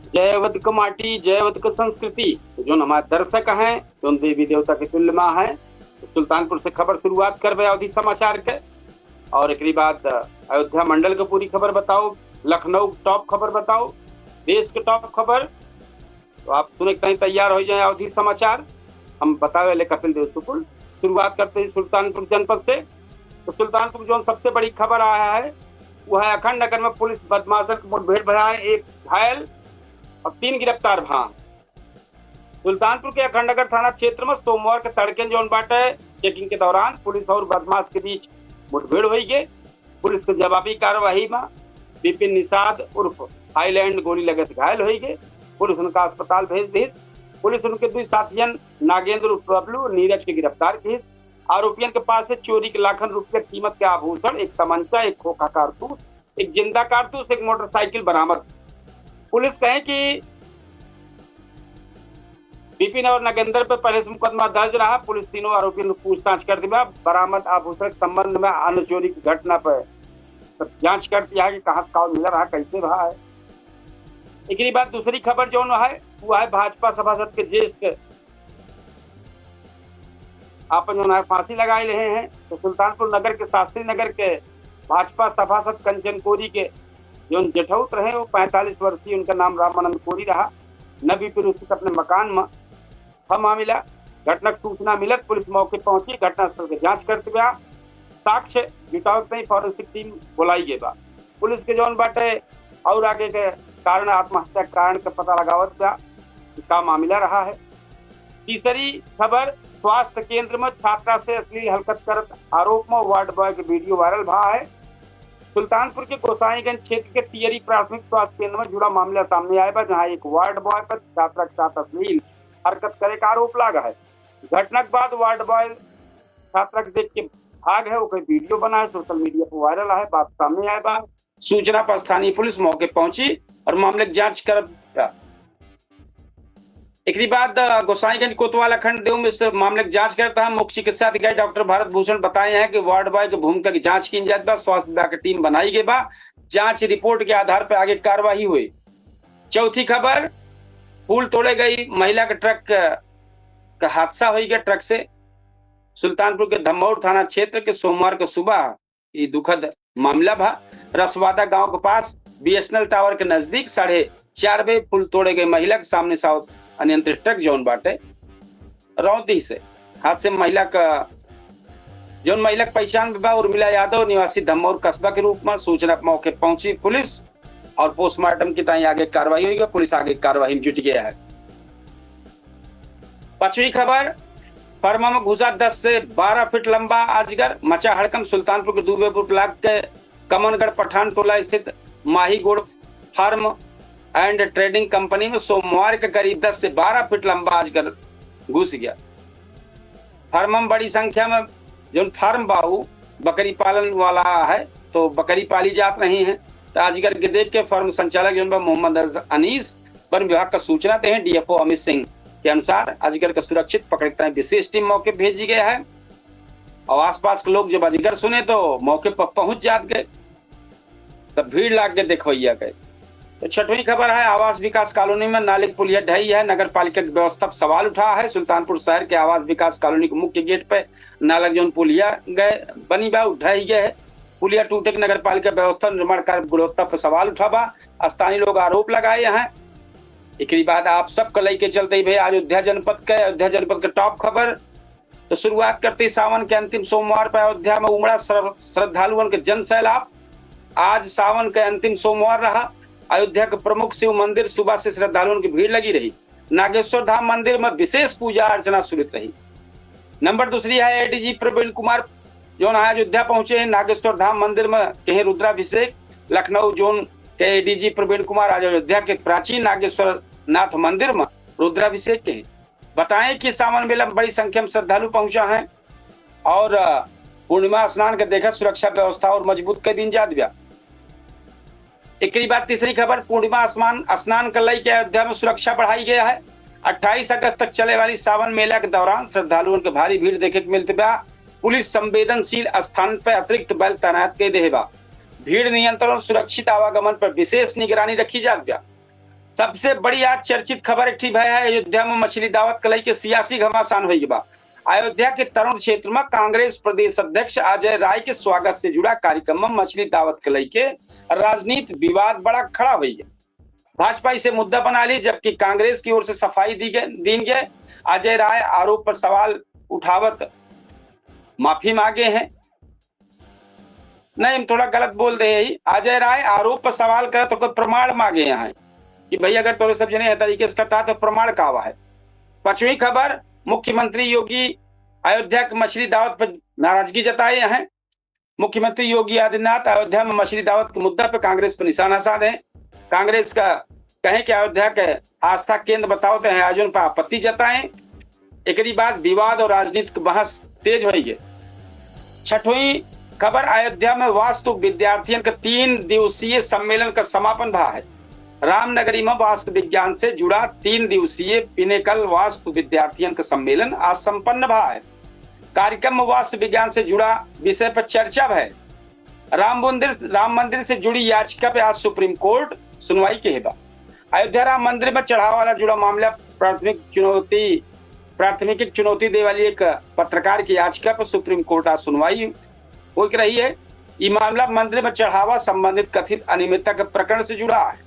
जयवत क माटी जयवत क संस्कृति। तो जो हमारे दर्शक हैं जो देवी देवता के तुल्य माँ है, तो सुल्तानपुर से खबर शुरुआत कर अवधि समाचार के। और एक बाद अयोध्या मंडल के पूरी खबर बताओ, लखनऊ टॉप खबर बताओ, देश के टॉप खबर। तो आप सुने कहीं तैयार हो जाए अवधि समाचार। हम बतावे ले कपिल देव सुकुल। शुरुआत करते हैं सुल्तानपुर जनपद से। तो सुल्तानपुर जो सबसे बड़ी खबर आया है वो है अखंड नगर में पुलिस बदमाशन की मुठभेड़ भरा है, 1 घायल और 3 गिरफ्तार भा। सुल्तानपुर के अखंड नगर थाना क्षेत्र में सोमवार के तड़के जोन बाटे चेकिंग के दौरान पुलिस और बदमाश के बीच मुठभेड़ हुई है। पुलिस के जवाबी कार्यवाही में विपिन निषाद उर्फ हाईलैंड गोली लगे घायल हुई है। पुलिस उनका अस्पताल भेज दी। पुलिस उनके 2 साथियन नागेंद्र उर्फ बबलू और नीरज के गिरफ्तार की। आरोपियों के पास से चोरी के लाखों रुपये कीमत के आभूषण, 1 तमंचा, 1 खोखा कारतूस, 1 जिंदा कारतूस, 1 मोटरसाइकिल बरामद। पुलिस कहे कि विपिन और नागेंद्र पर पहले से मुकदमा दर्ज रहा। पुलिस तीनों आरोपियों को पूछताछ कर दिया। बरामद आभूषण के संबंध में अन्य चोरी की घटना पर जांच करती है कि कहाँ मिल रहा, कैसे रहा है। एक बात दूसरी खबर जो है वो है भाजपा सभासद के ज्येष्ठ आपन जो है फांसी लगाए रहे हैं। तो सुल्तानपुर नगर के शास्त्री नगर के भाजपा सभासद कंचन कोरी के जो जेठौत रहे वो 45 वर्षीय, उनका नाम रामानंद कोरी रहा। नबी फिर उसके अपने मकान में मामला घटना सूचना मिलत पुलिस मौके पहुंची, घटनास्थल की जांच करते हुए साक्ष्य जुटावत नहीं फॉरेंसिक टीम बुलाई गई बा। पुलिस के जौन बाटे और आगे के कारण आत्महत्या कारण का पता लगावत का मामला रहा है। तीसरी खबर स्वास्थ्य केंद्र में छात्रा से अश्लील हरकत करत आरोप में वार्ड बॉय के वीडियो वायरल भा है। सुल्तानपुर के गोसाईगंज क्षेत्र के टियरी प्राथमिक स्वास्थ्य केंद्र में जुड़ा मामला सामने आया जहां एक वार्ड बॉय पर छात्रा के साथ अश्लील हरकत करे का आरोप लगा है। घटना के बाद वार्ड बॉय छात्रा के देख के भाग है, वो कोई वीडियो बना है, सोशल मीडिया पर वायरल है, बात सामने आए बा। सूचना पर स्थानीय पुलिस मौके पहुंची और मामले की जांच कर। एक बाद गोसाईगंज कोतवाल अखंड देव में इस मामले की जांच करता है। मुख्य चिकित्सा अधिकारी डॉक्टर भारत भूषण बताए हैं कि वार्ड बॉय की भूमिका की जांच की जाए बा। स्वास्थ्य विभाग की टीम बनाई गई बा। जांच रिपोर्ट के आधार पर आगे कार्रवाई हुई। चौथी खबर पुल तोड़े गई महिला के ट्रक का हादसा हो गया ट्रक से। सुल्तानपुर के धमौर थाना क्षेत्र के सोमवार को सुबह ये दुखद मामला भा। रसवादा गांव के पास बीएसएनएल टावर के नजदीक 4:30 बजे पुल तोड़े गए महिला के सामने साउथ अनियंत्रित ट्रक जौन बाटे रौंदी से हादसे महिला का पहचान विभा उर्मिला यादव निवासी धमौर कस्बा के रूप में। सूचना मौके पहुंची पुलिस और पोस्टमार्टम की ताई आगे कार्रवाई हुई। पुलिस आगे कार्रवाई में जुट गया है। 5वीं खबर फर्मा में घुसा 10 से 12 फीट लंबा अजगर, मचा हड़कंप। सुल्तानपुर के दूबेपुर ब्लॉक के कमनगढ़ पठान टोला स्थित माही गोड़ फार्म एंड ट्रेडिंग कंपनी में सोमवार के करीब 10 से 12 फीट लंबा अजगर घुस गया। फार्म में बड़ी संख्या में जो फार्म बाहू बकरी पालन वाला है, तो बकरी पाली जात रही है। तो अजगर के देख के फर्म संचालक जो मोहम्मद अनीस वन विभाग का सूचना दे हैं। डीएफओ अमित सिंह के अनुसार अजगर का सुरक्षित पकड़ता है विशेष टीम मौके भेजी गया है। और आसपास के लोग जब अजगर सुने तो मौके पर पहुंच जात गए, तब भीड़ लाग के देखवैया गए। तो 6वीं खबर है आवास विकास कॉलोनी में नाले की पुलिया ढही है। नगर पालिका की व्यवस्था पर सवाल उठा है। सुल्तानपुर शहर के आवास विकास कॉलोनी के मुख्य गेट पे नाला जो पुलिया गए बनी बा ढही गए है। पुलिया टूटे के नगर पालिका व्यवस्था निर्माण कार्य गुणवत्ता पर सवाल उठा बा। स्थानीय लोग आरोप लगाए हैं। एक बाद आप सबको लेके चलते भाई अयोध्या जनपद के टॉप खबर। तो शुरुआत करते सावन के अंतिम सोमवार पर अयोध्या में उमड़ा श्रद्धालुओं के जन सैलाब। आज सावन के अंतिम सोमवार रहा। अयोध्या के प्रमुख शिव मंदिर सुबह से श्रद्धालुओं की भीड़ लगी रही। नागेश्वर धाम मंदिर में विशेष पूजा अर्चना शुरू रही। नंबर दूसरी है एडीजी प्रवीण कुमार जो अयोध्या पहुंचे हैं। नागेश्वर धाम मंदिर में कहीं रुद्राभिषेक। लखनऊ जोन के एडीजी प्रवीण कुमार आज अयोध्या के प्राचीन नागेश्वर नाथ मंदिर में रुद्राभिषेक के। बताएं कि सावन मेला में बड़ी संख्या में श्रद्धालु पहुंचा है और पूर्णिमा स्नान के देखा सुरक्षा व्यवस्था और मजबूत कर दिन जा दिया। एक बाद तीसरी खबर पूर्णिमा स्नान कर लई के अयोध्या में सुरक्षा बढ़ाई गया है। 28 अगस्त तक चले वाली सावन मेला के दौरान श्रद्धालुओं के भारी भीड़ देखे के मिलते बा। पुलिस संवेदनशील स्थान पर अतिरिक्त बल तैनात कर दे बा। भीड़ नियंत्रण और सुरक्षित आवागमन पर विशेष निगरानी रखी जात बा। सबसे बड़ी आज चर्चित खबर एक भय है अयोध्या में मछली दावत कलई के सियासी घमासान हुई बा। अयोध्या के तरुण क्षेत्र में कांग्रेस प्रदेश अध्यक्ष अजय राय के स्वागत से जुड़ा कार्यक्रम में मछली दावत कलई के राजनीति विवाद बड़ा खड़ा हुई है। भाजपा इसे मुद्दा बना ली, जबकि कांग्रेस की ओर से सफाई दी गई। अजय राय आरोप पर सवाल उठावत माफी मांगे हैं। नहीं, हम थोड़ा गलत बोल रहे हैं। अजय राय आरोप पर सवाल करे तो कोई प्रमाण मांगे यहाँ कि भाई अगर तो सब जने तरीके से करता है तो प्रमाण का हुआ है। पांचवी खबर, मुख्यमंत्री योगी अयोध्या की मछली दावत पर नाराजगी जताए हैं। मुख्यमंत्री योगी आदित्यनाथ अयोध्या में मछली दावत के मुद्दा पर कांग्रेस पर निशाना साधे। कांग्रेस का कहें कि अयोध्या के आस्था केंद्र बताओते हैं आयोजन पर आपत्ति जताएं। एक बाद विवाद और राजनीतिक बहस तेज हुई है। छठवीं खबर, अयोध्या में वास्तु विद्यार्थियों का 3 दिवसीय सम्मेलन का समापन भा है। रामनगरी में वास्तु विज्ञान से जुड़ा 3 दिवसीय पिनेकल वास्तु विद्यार्थियों का सम्मेलन आज संपन्न भा है। कार्यक्रम में वास्तु विज्ञान से जुड़ा विषय पर चर्चा है। राम मंदिर से जुड़ी याचिका पे आज सुप्रीम कोर्ट सुनवाई के हेबा। अयोध्या राम मंदिर में चढ़ावा वाला जुड़ा मामला प्राथमिक चुनौती दे वाली एक पत्रकार की याचिका पर सुप्रीम कोर्ट आज सुनवाई हो रही है। ये मामला मंदिर में चढ़ावा संबंधित कथित अनियमितता के प्रकरण से जुड़ा है।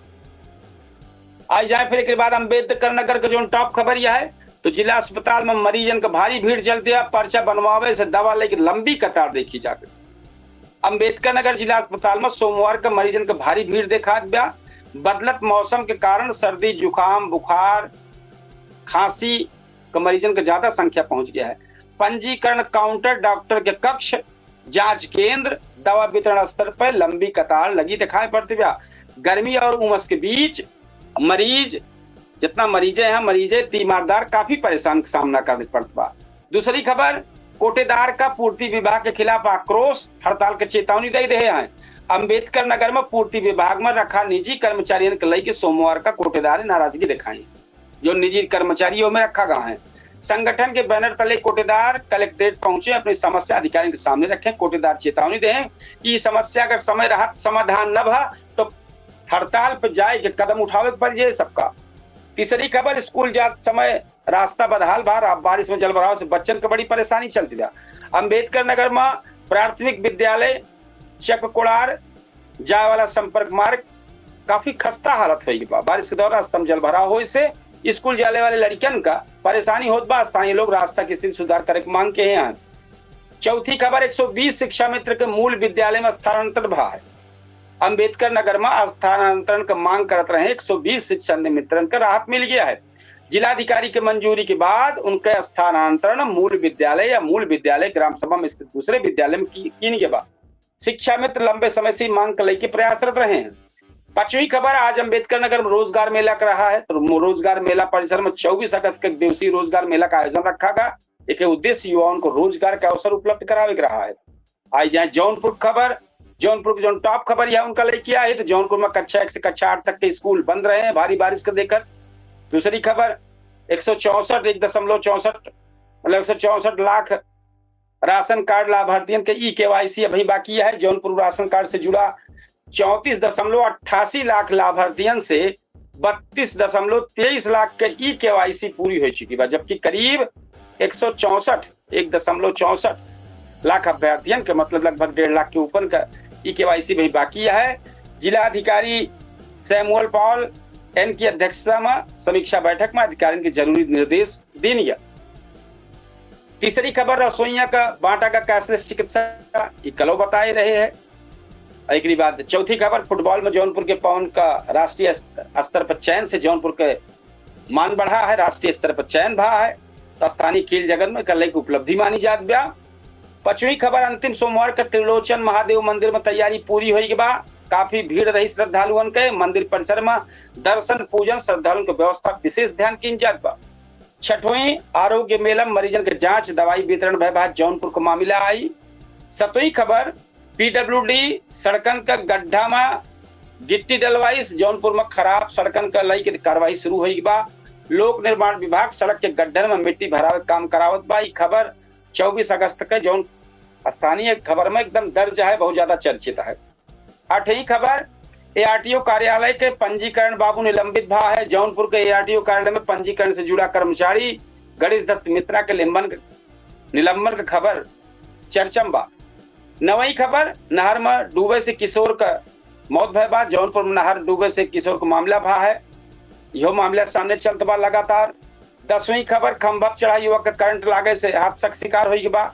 आज जाए फिर एक बाद अम्बेडकर नगर का जो टॉप खबर यह है तो जिला अस्पताल में मरीजन का भारी भीड़ चलते है। पर्चा बनवावे से दवा लेकर लंबी कतार देखी जाकर। अम्बेडकर नगर जिला अस्पताल में सोमवार का मरीजन का भारी भीड़ देखा गया। बदलत मौसम के कारण सर्दी, जुकाम, बुखार, खांसी का मरीजन का ज्यादा संख्या पहुंच गया है। पंजीकरण काउंटर, डॉक्टर के कक्ष, जांच केंद्र, दवा वितरण स्तर पर लंबी कतार लगी दिखाई पड़ती है। गर्मी और उमस के बीच मरीज जितना मरीजे तीमारदार काफी परेशान का सामना करना पड़ता। दूसरी खबर, कोटेदार का पूर्ति विभाग के खिलाफ आक्रोश, हड़ताल के चेतावनी दे रहे हैं। अम्बेडकर नगर में पूर्ति विभाग में रखा निजी कर्मचारियों के लेकर सोमवार का कोटेदार ने नाराजगी दिखाई। जो निजी कर्मचारियों में रखा गया है, संगठन के बैनर तले कोटेदार कलेक्ट्रेट पहुंचे, अपनी समस्या अधिकारियों के सामने रखें। कोटेदार चेतावनी दें कि समस्या अगर समय रहत समाधान न भा तो हड़ताल पर जाए के कदम उठावे पड़ जाए सबका। तीसरी खबर, स्कूल जाते समय रास्ता बदहाल बार बारिश में जलभराव से बच्चन को बड़ी परेशानी चलती था। अम्बेडकर नगर में प्राथमिक विद्यालय चककोड़ार जाए वाला संपर्क मार्ग काफी खस्ता हालत हुई बा। बारिश के दौरान स्तंभ जलभराव हो से स्कूल जाने वाले लड़कियन का परेशानी होत बा। स्थानीय लोग रास्ता की स्थिति सुधार करे की मांग के हैं। चौथी खबर, 120 शिक्षा मित्र के मूल विद्यालय में स्थानांतरण भा है। अम्बेडकर नगर में स्थानांतरण का मांग करते रहे 120 शिक्षा मित्रन का राहत मिल गया है। जिलाधिकारी की मंजूरी के बाद उनके स्थानांतरण मूल विद्यालय या मूल विद्यालय ग्राम सभा में स्थित दूसरे विद्यालय में किए के बाद शिक्षा मित्र लंबे समय से मांग कर लेके प्रयासरत रहे हैं। पांचवी खबर, आज अम्बेडकर नगर में रोजगार मेला कर रहा है। तो रोजगार मेला परिसर में 24 अगस्त के दिवसीय रोजगार मेला का आयोजन रखा गया। एक उद्देश्य युवाओं को रोजगार का अवसर उपलब्ध करावे रहा है। आज जाए जौनपुर खबर, जौनपुर की जो टॉप खबर यह उनका लेके आए तो जौनपुर में कक्षा 1 से कक्षा 8 तक के स्कूल बंद रहे हैं भारी बारिश को देखकर। दूसरी खबर, 164 लाख राशन कार्ड लाभार्थियों के KYC अभी बाकी है। जौनपुर राशन कार्ड से जुड़ा 34.88 लाख लाभार्थियों से 32.23 लाख के KYC पूरी हो चुकी है, जबकि करीब 164 लाख अभ्यर्थियों के मतलब लगभग 1.5 लाख के ऊपर का KYC भी बाकी है। जिलाधिकारी सैमुअल पॉल एन की अध्यक्षता में समीक्षा बैठक में अधिकारियों के जरूरी निर्देश दिए। तीसरी खबर, रसोइया का बांटा का कैशलेस चिकित्सा कलो बताए रहे हैं। एक बाद चौथी खबर, फुटबॉल में जौनपुर के पवन का राष्ट्रीय स्तर पर चयन से जौनपुर के मान बढ़ा है। राष्ट्रीय स्तर पर चयन भा है तो स्थानीय खेल जगत में कल की उपलब्धि मानी जात बा। पांचवी खबर, अंतिम सोमवार का त्रिलोचन महादेव मंदिर में तैयारी पूरी हुई बा। काफी भीड़ रही श्रद्धालुओं के। मंदिर परिसर में दर्शन पूजन श्रद्धालुओं की व्यवस्था विशेष ध्यान की जात बा। छठवीं, आरोग्य मेला मरीजन के जांच दवाई वितरण भय जौनपुर को मामला आई। सातवीं खबर, PWD सड़कन का गड्ढा में गिट्टी डलवाई, जौनपुर में खराब सड़कन का लई के कार्रवाई शुरू हुई बा। लोक निर्माण विभाग सड़क के गड्ढन में मिट्टी भरावे काम करावत बा। खबर 24 अगस्त के जौन स्थानीय खबर में एकदम दर्ज है, बहुत ज्यादा चर्चित है। आठवीं खबर, एआरटीओ कार्यालय के पंजीकरण बाबू निलंबित भा है। जौनपुर के एआरटीओ कार्यालय में पंजीकरण से जुड़ा कर्मचारी गणेश दत्त मित्रा के निलंबन का खबर चर्चम बा। नवई खबर, नहर में डूबे से किशोर का मौत भय बा। जौनपुर में नहर डूबे से किशोर का मामला भा है। यह मामला सामने चलत बा लगातार। 10वीं खबर, खंभा चढ़ा युवक का करंट लागे से हादसा शिकार हुई बा।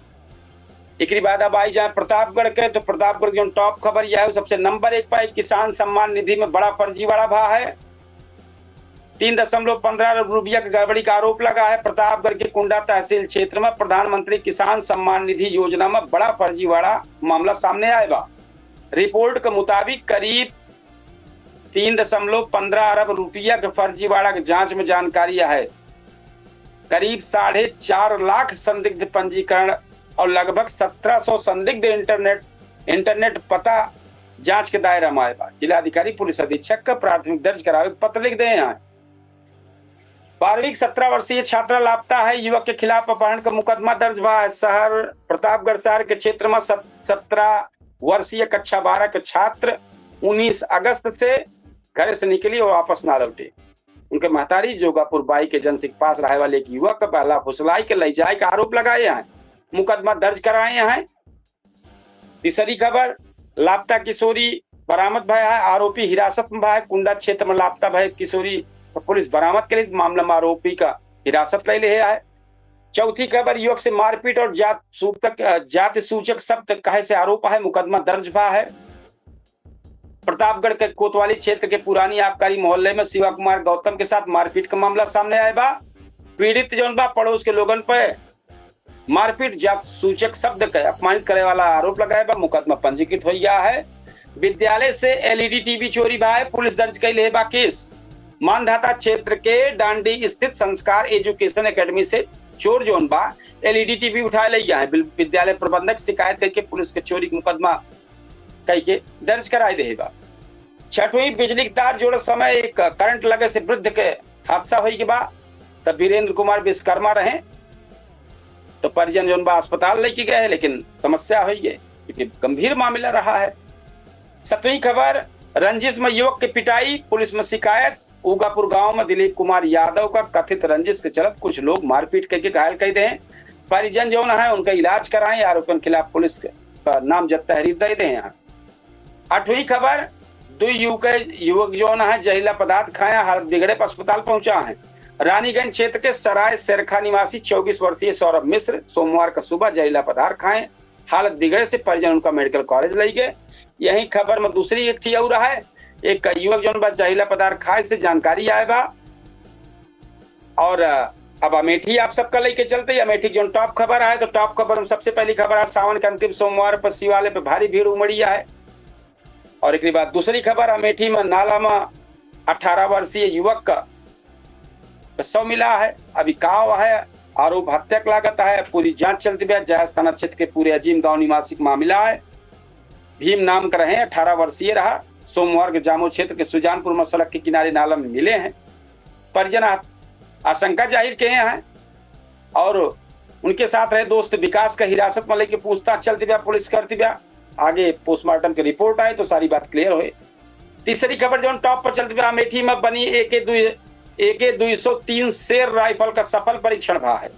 एक बाद अब आई जाए प्रतापगढ़ के, तो प्रतापगढ़ की जो टॉप खबर यह है सबसे नंबर 1 पर किसान सम्मान निधि में बड़ा फर्जीवाड़ा भा है। 3.15 अरब रुपया की गड़बड़ी का आरोप लगा है। प्रतापगढ़ के कुंडा तहसील क्षेत्र में प्रधानमंत्री किसान सम्मान निधि योजना में बड़ा फर्जीवाड़ा मामला सामने आया बा। रिपोर्ट के मुताबिक करीब 3.15 अरब रुपया के फर्जीवाड़ा की जांच में जानकारी है। करीब 4.5 लाख संदिग्ध पंजीकरण और लगभग 1700 संदिग्ध इंटरनेट पता जांच के दायरा में आए बा। जिलाधिकारी पुलिस अधीक्षक का प्राथमिक दर्ज करावे पत्र लिख दे हैं। 12वीं 17 वर्षीय छात्रा लापता है। युवक के खिलाफ अपहरण का मुकदमा दर्ज हुआ है। प्रतापगढ़ शहर के क्षेत्र में 17 वर्षीय कक्षा 12 के छात्र 19 अगस्त से घर से निकली और वापस ना लौटे। उनके महतारी जोगापुर बाई के एजेंसी के पास रहे वाले एक युवक का पहला फुसलाई के ले जाए का आरोप लगाए हैं। मुकदमा दर्ज कराए हैं। तीसरी खबर, लापता किशोरी बरामद भय है। आरोपी हिरासत में भय। कुंडा क्षेत्र में लापता भय किशोरी पुलिस बरामद के लिए मामले में आरोपी का हिरासत ले लिया है। चौथी खबर, युवक से मारपीट और जाति सूचक शब्द कहे से आरोप है। मुकदमा दर्ज भा है। प्रतापगढ़ के कोतवाली क्षेत्र के पुरानी आबकारी मोहल्ले में शिवा कुमार गौतम के साथ मारपीट का मामला सामने आया बा। पीड़ित जौन बा पड़ोस के लोगन पे मारपीट जात सूचक शब्द का अपमानित करे वाला आरोप लगाया बा। मुकदमा पंजीकृत हो गया है। विद्यालय से एलईडी टीवी चोरी बा है। पुलिस दर्ज कर ले बा केस। मानधाता क्षेत्र के डांडी स्थित संस्कार एजुकेशन एकेडमी से चोर जौन बा एलईडी टीवी उठा ले गया है। विद्यालय प्रबंधक शिकायत करके पुलिस के चोरी का मुकदमा कई के दर्ज कराए दे बा। 6वीं, बिजली के तार जोड़े समय एक करंट लगे से वृद्ध के हादसा हुई के बाद तब वीरेंद्र कुमार विश्वकर्मा रहे तो परिजन जो अस्पताल लेके गए, लेकिन समस्या हुई है क्योंकि गंभीर मामला रहा है। 7वीं खबर, रंजिश में युवक की पिटाई, पुलिस में शिकायत। उगापुर गांव में दिलीप कुमार यादव का कथित रंजिश के चलते कुछ लोग मारपीट करके घायल कर दे। परिजन जो है उनका इलाज कराएं। आरोपियों के खिलाफ पुलिस का नामजद तहरीर दे दें। 8वीं खबर, 2 युवक जो है जहरीला पदार्थ खाया, हालत बिगड़े पर अस्पताल पहुंचा है। रानीगंज क्षेत्र के सराय शेरखा निवासी 24 वर्षीय सौरभ मिश्र सोमवार का सुबह जहरीला पदार्थ खाए, हालत बिगड़े से परिजन उनका मेडिकल कॉलेज ले गए। यही खबर में दूसरी एक थी और है, एक युवक जो जहरीला पदार्थ खाए से जानकारी आए बा। और अब अमेठी आप सबका लेके चलते। अमेठी जो टॉप खबर है, तो टॉप खबर में सबसे पहली खबर है सावन के अंतिम सोमवार पर शिवालय पे भारी भीड़ उमड़ी है। और एक बाद दूसरी खबर, अमेठी में नाला में 18 वर्षीय युवक का शव मिला है। अभी काव है, आरोप हत्या का लागत है। पूरी जांच चलती है। जायज थाना क्षेत्र के पूरे अजीम गांव निवासी मामला है। भीम नाम का रहे, 18 वर्षीय रहा। सोमवार के जामो क्षेत्र के सुजानपुर में सड़क के किनारे नाला में मिले हैं। परिजन आशंका जाहिर किए हैं और उनके साथ रहे दोस्त विकास का हिरासत में लेके पूछताछ चलती है, पुलिस करती है। आगे पोस्टमार्टम की रिपोर्ट आए तो सारी बात क्लियर हुई। तीसरी खबर जो टॉप पर चलती है, अमेठी में बनी AK-203 शेर राइफल का सफल परीक्षण भा है।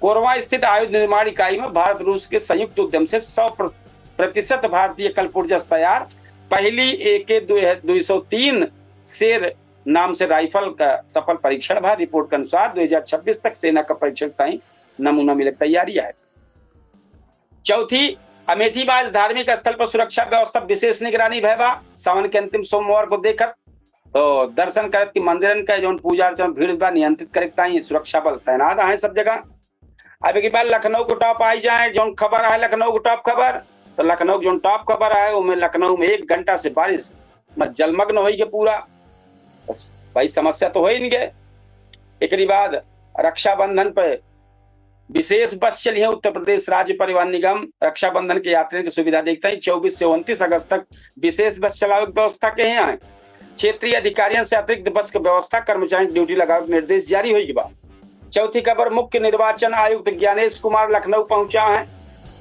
कोरवा स्थित आयुध निर्माण इकाई में भारत रूस के संयुक्त उद्यम से 100% भारतीय कलपुर्जस तैयार पहली AK-203 शेर नाम से राइफल का सफल परीक्षण भा। रिपोर्ट के अनुसार 2026 तक सेना का परीक्षण कहीं नमूना मिले तैयारी है। चौथी, अमेठी में आज धार्मिक स्थल पर सुरक्षा व्यवस्था विशेष निगरानी भयबा। सावन के अंतिम सोमवार को देखकर तो दर्शन करत की मंदिरन का जो पूजा अर्चना भीड़ बा नियंत्रित करे सुरक्षा बल तैनात है सब जगह। अब एक बार लखनऊ को टॉप आई जाए जो खबर है, लखनऊ को टॉप खबर, तो लखनऊ जो टॉप खबर है उनमें लखनऊ में 1 घंटा से बारिश में जलमग्न हो गया पूरा। बस भाई समस्या तो हो ही नहीं गए। एक बाद रक्षाबंधन पे विशेष बस चली है। उत्तर प्रदेश राज्य परिवहन निगम रक्षाबंधन के यात्रियों की सुविधा देखता है। 24 से 29 अगस्त तक विशेष बस चलाने की व्यवस्था के हैं। क्षेत्रीय अधिकारियों से अतिरिक्त बस की व्यवस्था कर्मचारी ड्यूटी लगाने निर्देश जारी होगी बा। चौथी खबर, मुख्य निर्वाचन आयुक्त ज्ञानेश कुमार लखनऊ पहुंचा है।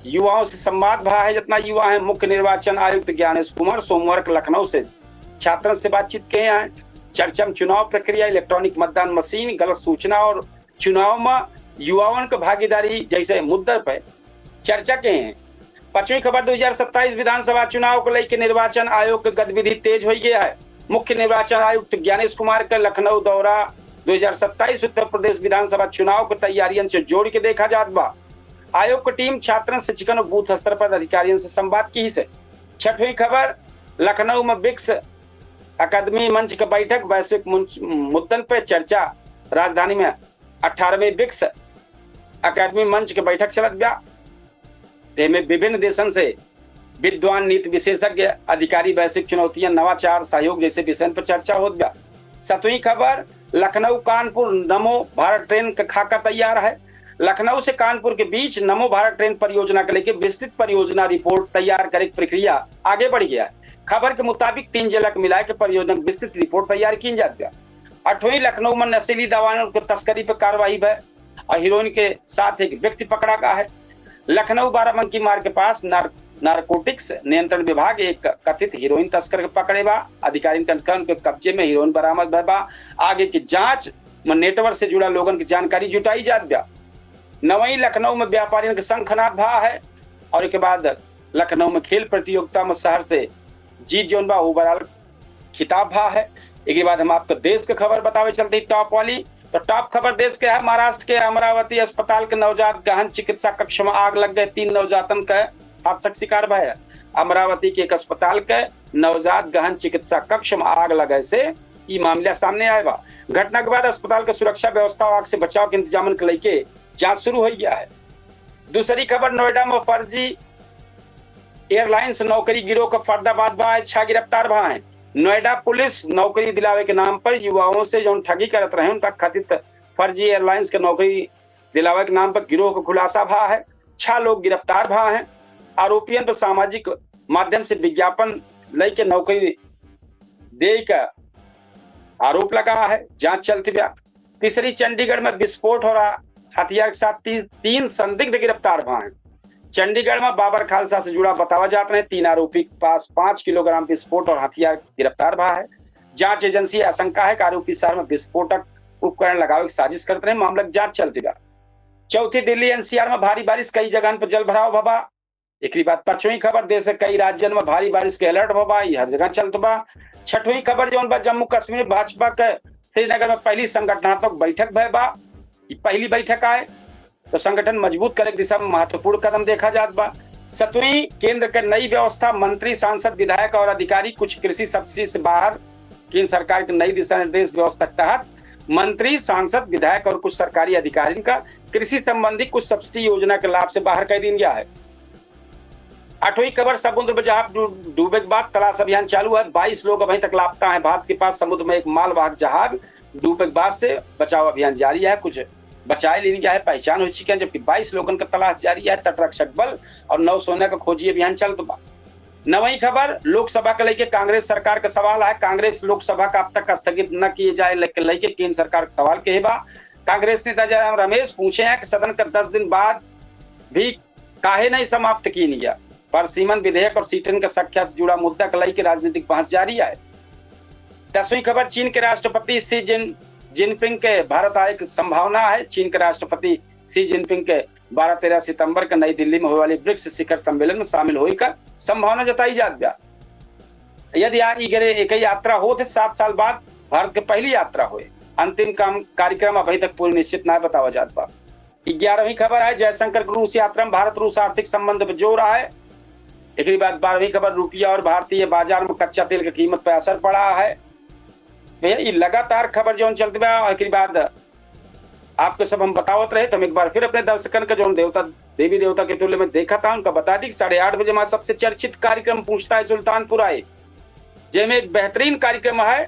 युवाओं से संवाद भा है। जितना युवा है, मुख्य निर्वाचन आयुक्त ज्ञानेश कुमार सोमवार को लखनऊ से छात्रों से बातचीत किए हैं। चर्चा में चुनाव प्रक्रिया, इलेक्ट्रॉनिक मतदान मशीन, गलत सूचना और चुनाव में युवाओं की भागीदारी जैसे मुद्दे पर चर्चा किए हैं। 5वीं खबर 2027 विधानसभा चुनाव को लेकर निर्वाचन आयोग की गतिविधि तेज हो गया है। मुख्य निर्वाचन आयुक्त ज्ञानेश कुमार का लखनऊ दौरा 2027 उत्तर प्रदेश विधानसभा चुनाव की तैयारियों से जोड़ के देखा जात बा। आयोग की टीम छात्रों, शिक्षकों और बूथ स्तर पर अधिकारियों से संवाद की है। 6वीं खबर लखनऊ में ब्रिक्स अकादमी मंच की बैठक, वैश्विक मुद्दन पर चर्चा। राजधानी में 18वीं ब्रिक्स अकादमी मंच की बैठक चलत बा। में विभिन्न देशों से विद्वान, नीति विशेषज्ञ, अधिकारी वैश्विक चुनौतियां, नवाचार, सहयोग जैसे विषयों पर चर्चा हो गया। 7वीं खबर लखनऊ कानपुर नमो भारत ट्रेन का खाका तैयार है। लखनऊ से कानपुर के बीच नमो भारत ट्रेन परियोजना को लेकर विस्तृत परियोजना रिपोर्ट तैयार करे प्रक्रिया आगे बढ़ गया। खबर के मुताबिक 3 जिला को मिला के परियोजना विस्तृत रिपोर्ट तैयार की जाती है। 8वीं लखनऊ में नशीली दवाओं की तस्करी पर कार्रवाई है और हीरोइन के साथ एक व्यक्ति पकड़ा गया है। लखनऊ बाराबंकी मार्ग के पास नारकोटिक्स नियंत्रण विभाग एक कथित हीरोइन तस्कर के पकड़े बा। अधिकारी के कब्जे में हीरोइन बरामद भय बा। आगे की जांच में नेटवर्क से जुड़ा लोगों की जानकारी जुटाई जात बा। 9वीं लखनऊ में व्यापारियों के संखनाद भा है और इसके बाद लखनऊ में खेल प्रतियोगिता में शहर से जीत जोन बा ओवरऑल खिताब भा है। इसके बाद हम आपको देश की खबर बतावे चलते टॉप वाली। तो टॉप खबर देश के है। महाराष्ट्र के अमरावती अस्पताल के नवजात गहन चिकित्सा कक्ष में आग लग गए। 3 नवजातन का हादसा शिकार भय। अमरावती के एक अस्पताल के नवजात गहन चिकित्सा कक्ष में आग लगे से ये मामला सामने आया बा। घटना के बाद अस्पताल के सुरक्षा व्यवस्था और आग से बचाव के इंतजाम को लेके जांच शुरू हो गया है। दूसरी खबर नोएडा में फर्जी एयरलाइंस नौकरी गिरोह का पर्दाफाश बा। 6 गिरफ्तार भा है। नोएडा पुलिस नौकरी दिलावे के नाम पर युवाओं से जो ठगी करत रहे उनका कथित फर्जी एयरलाइंस के नौकरी दिलावे के नाम पर गिरोह का खुलासा भा है। 6 लोग गिरफ्तार भा हैं। आरोपियों पर सामाजिक माध्यम से विज्ञापन लेके नौकरी दे का आरोप लगा है। जांच चलती है। तीसरी चंडीगढ़ में विस्फोट और हथियार के साथ 3 संदिग्ध गिरफ्तार भा हैं। चंडीगढ़ में बाबर खालसा से जुड़ा बतावा जाता है। 3 आरोपी के पास 5 किलोग्राम विस्फोट और हथियार गिरफ्तार भा है। जांच एजेंसी आशंका है कि आरोपी शहर में विस्फोटक उपकरण लगावे की साजिश करते रहे। मामला की जांच चलती है। चौथी दिल्ली एनसीआर में भारी बारिश, कई जगह पर जल भराव भबा। एक बात 5वीं खबर देश के कई राज्यों में भारी बारिश के अलर्ट भबा, हर जगह चलत बा। 6वीं खबर जो जम्मू कश्मीर भाजपा के श्रीनगर में पहली संगठनात्मक बैठक भय बा। पहली बैठक आए तो संगठन मजबूत करे दिशा में महत्वपूर्ण कदम देखा जात बा। 7वीं केंद्र के नई व्यवस्था, मंत्री, सांसद, विधायक और अधिकारी कुछ कृषि सब्सिडी से बाहर। केंद्र सरकार के नई दिशा निर्देश व्यवस्था के तहत मंत्री, सांसद, विधायक और कुछ सरकारी अधिकारियों का कृषि संबंधी कुछ सब्सिडी योजना के लाभ से बाहर कर दिया गया है। 8वीं खबर समुद्र में जहाज डूबे के बाद तलाश अभियान चालू है। 22 लोग अभी तक लापता हैं। भारत के पास समुद्र में एक मालवाहक जहाज डूबे के बाद से बचाव अभियान जारी है। कुछ बचाए लेने गया है, पहचान हो चुकी है, जबकि 22 लोगों का तलाश जारी है। तटरक्षक बल और नौसेना का खोजी अभियान चल रहा। 9वीं खबर लोकसभा के लेके कांग्रेस सरकार का सवाल है। कांग्रेस लोकसभा का अब तक स्थगित न किए जाए लेके केंद्र सरकार का सवाल के बा। कांग्रेस नेता जयराम रमेश पूछे हैं कि सदन का 10 दिन बाद भी काहे नहीं समाप्त की गया। पर सीमन विधेयक और सीटन का संख्या से जुड़ा मुद्दा को लेकर राजनीतिक बहस जारी है। 10वीं खबर चीन के राष्ट्रपति शी जिनपिंग के भारत आने की संभावना है। चीन के राष्ट्रपति शी जिनपिंग के 12-13 सितंबर को नई दिल्ली में होने वाली ब्रिक्स शिखर सम्मेलन में शामिल होने का संभावना जताई जाती है। यदि एक यात्रा हो तो 7 साल बाद भारत की पहली यात्रा हुई। अंतिम कार्यक्रम अभी तक पूरी निश्चित न बतावा जाता। 11वीं खबर है जयशंकर रूस यात्रा में भारत रूस आर्थिक संबंध पर जोर है। एक बाद 12वीं खबर रुपया और भारतीय बाजार में कच्चा तेल की कीमत पर असर पड़ा है। भैया ये लगातार खबर जो चलती है। एक बाद आपको सब हम बतावत रहे तो हम एक बार फिर अपने दर्शकन का जो देवी देवता के तुल्य में देखा था उनका बता दी। 8:30 बजे हमारा सबसे चर्चित कार्यक्रम पूछता है सुल्तानपुर आए, जिसमें एक बेहतरीन कार्यक्रम है।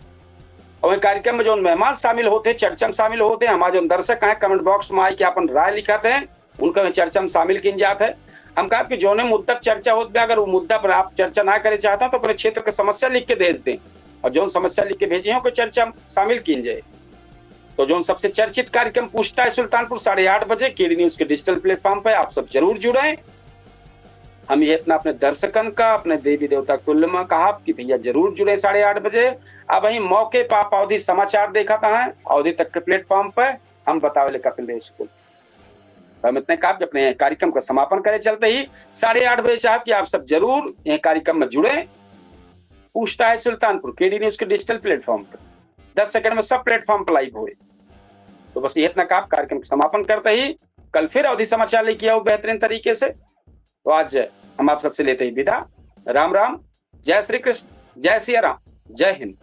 और कार्यक्रम में जो मेहमान शामिल होते, चर्चा में शामिल होते हैं, हमारे जो दर्शक हैं कमेंट बॉक्स में आए कि अपन राय लिखाते हैं, उनका चर्चा में शामिल किन जाते हैं। हम कहा कि जो मुद्दा चर्चा होती है, अगर वो मुद्दा पर आप चर्चा ना करे चाहते हैं तो अपने क्षेत्र की समस्या लिख के भेज दें और जो समस्या लिख के भेजे हैं को चर्चा शामिल की जाए। तो जो सबसे चर्चित कार्यक्रम पूछता है सुल्तानपुर 8:30 बजे केडी न्यूज के डिजिटल प्लेटफॉर्म पर आप सब जरूर जुड़े। हम ये इतना अपने दर्शकन का, अपने देवी देवता कुल में कहा कि भैया जरूर जुड़े 8:30 बजे। अब वही मौके पर आप अवधि समाचार देखा था है अवधि तक के प्लेटफॉर्म पर हम बतावे कपिल देव स्कूल। हम इतने कहा कि अपने कार्यक्रम का समापन करे चलते ही 8:30 बजे चाहे कि आप सब जरूर यह कार्यक्रम में जुड़े। पूछता है सुल्तानपुर केडी न्यूज के डिजिटल प्लेटफॉर्म पर 10 सेकंड में सब प्लेटफॉर्म पर लाइव हुए। तो बस ये इतना कहा कार्यक्रम का समापन करते ही कल फिर अवधि समाचार लेके आओ बेहतरीन तरीके से। तो आज हम आप सबसे लेते ही विदा। राम राम, जय श्री कृष्ण, जय सिया राम, जय हिंद।